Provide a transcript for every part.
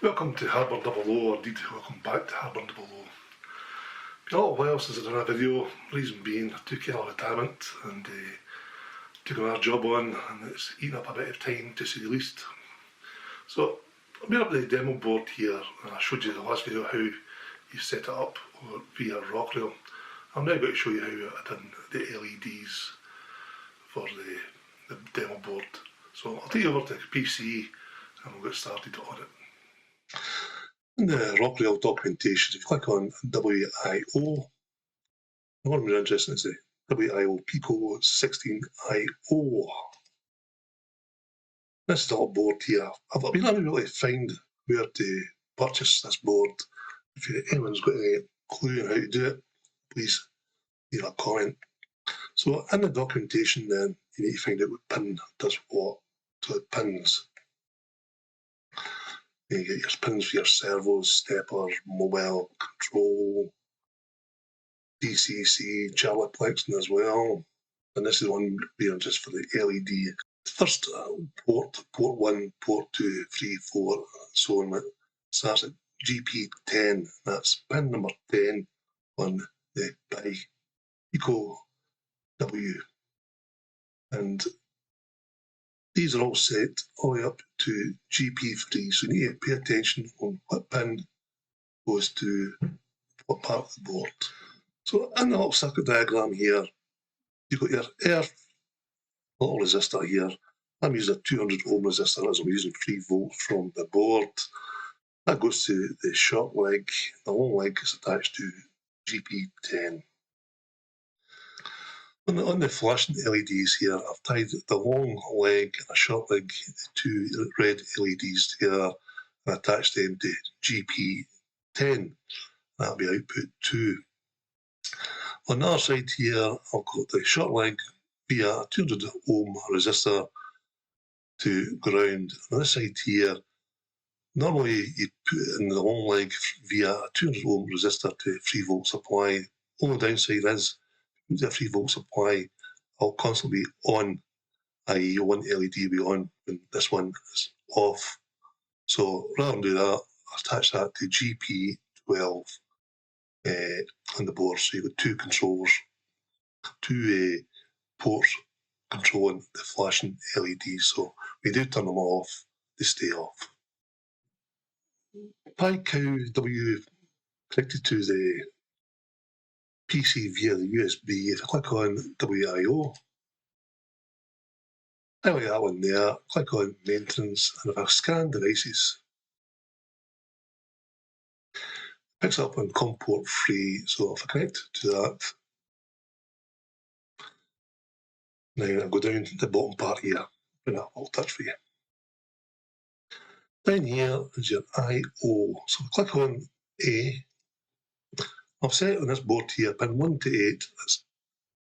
Welcome to Harbour Double O, or indeed welcome back to Harbour Double O. Been a little while since I've done a video, reason being I took out of retirement and took another job on, and it's eaten up a bit of time to say the least. So I've been up the demo board here, and I showed you in the last video how you set it up via Rockrail. I'm now going to show you how I've done the LEDs for the demo board. So I'll take you over to the PC and we'll get started on it. In the Rockrail documentation, if you click on WIO, the one we're interested in is the WIO Pico 16IO. This is the whole board here. I've been unable to find where to purchase this board. If anyone's got any clue on how to do it, please leave a comment. So in the documentation then, you need to find out what pin does what. So the pins. You get your pins for your servos, steppers, mobile control, DCC, Charlie Plexon as well. And this is one being just for the LED. The first port 1, port 2, 3, 4, so on. Starts at GP10. That's pin number 10 on the Pico W. And these are all set all the way up to GP3. So you need to pay attention on what pin goes to what part of the board. So in the little circuit diagram here, you've got your earth little resistor here. I'm using a 200 ohm resistor as I'm using 3 volts from the board. That goes to the short leg. The long leg is attached to GP10. On the flashing LEDs here, I've tied the long leg and a short leg, the 2 red LEDs together, and attached them to GP10. That'll be output 2. On the other side here, I've got the short leg via a 200 ohm resistor to ground. On this side here, normally you put in the long leg via a 200 ohm resistor to 3 volt supply. Only downside is the 3 volt supply will constantly be on, i.e. one LED will be on when this one is off. So rather than do that, attach that to GP12 on the board. So you've got 2 controllers, 2 ports controlling the flashing LEDs. So we do turn them off, they stay off. PiCow W connected to the PC via the USB. If I click on WIO, highlight that one there, click on maintenance, and if I scan devices, it picks up on COM port 3. So if I connect to that, now I go down to the bottom part here, bring that all touch for you. Down here is your I/O. So click on A. I've set on this board here pin 1 to 8 as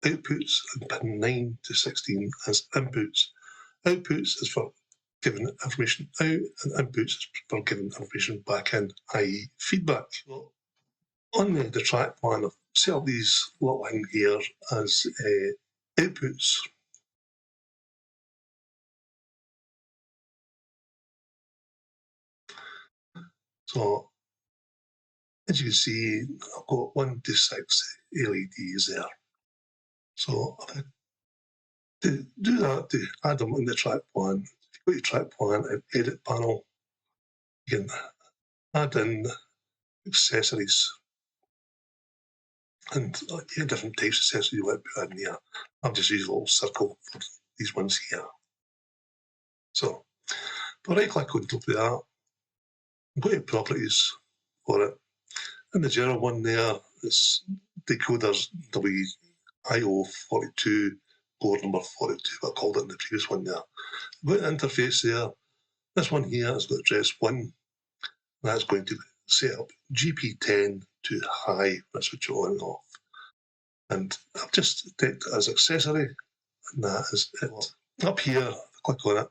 outputs and pin 9 to 16 as inputs. Outputs is for giving information out and inputs is for giving information back in, i.e. feedback. So on the track plan, I've set up these little in here as outputs. So as you can see, I've got 1 to 6 LEDs there. So to do that, to add them in the track plan, if you go to track plan and edit panel, you can add in accessories and different types of accessories you want to put in here. I've just used a little circle for these ones here. So if I right click on top of that, go to properties for it. And the general one there is decoders WIO42, board number 42, I called it in the previous one there. Go to the interface there. This one here has got address 1. That's going to set up GP10 to high. That's switch it on and off. And I've just ticked as accessory, and that is it. Up here, click on it,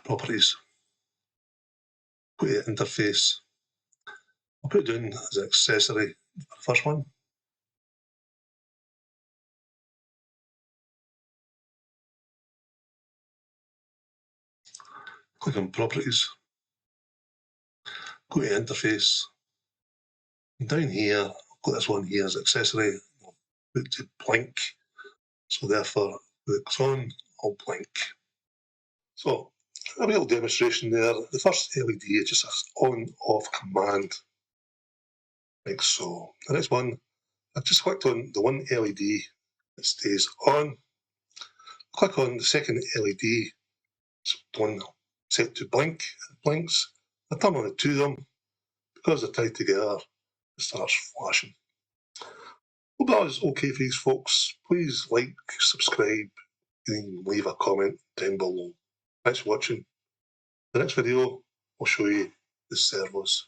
properties, go to interface. I'll put it down as an accessory for the first one. Click on properties. Go to interface. And down here, I've got this one here as accessory. I'll put to blink. So therefore, when it goes on, I'll blink. So a real demonstration there. The first LED is just an on-off command, like so. The next one, I've just clicked on the one LED that stays on. Click on the second LED, so the one set to blink, it blinks. I turn on the two of them. Because they're tied together, it starts flashing. Hope that was okay for you folks. Please like, subscribe, and leave a comment down below. Thanks for watching. The next video will show you the servos.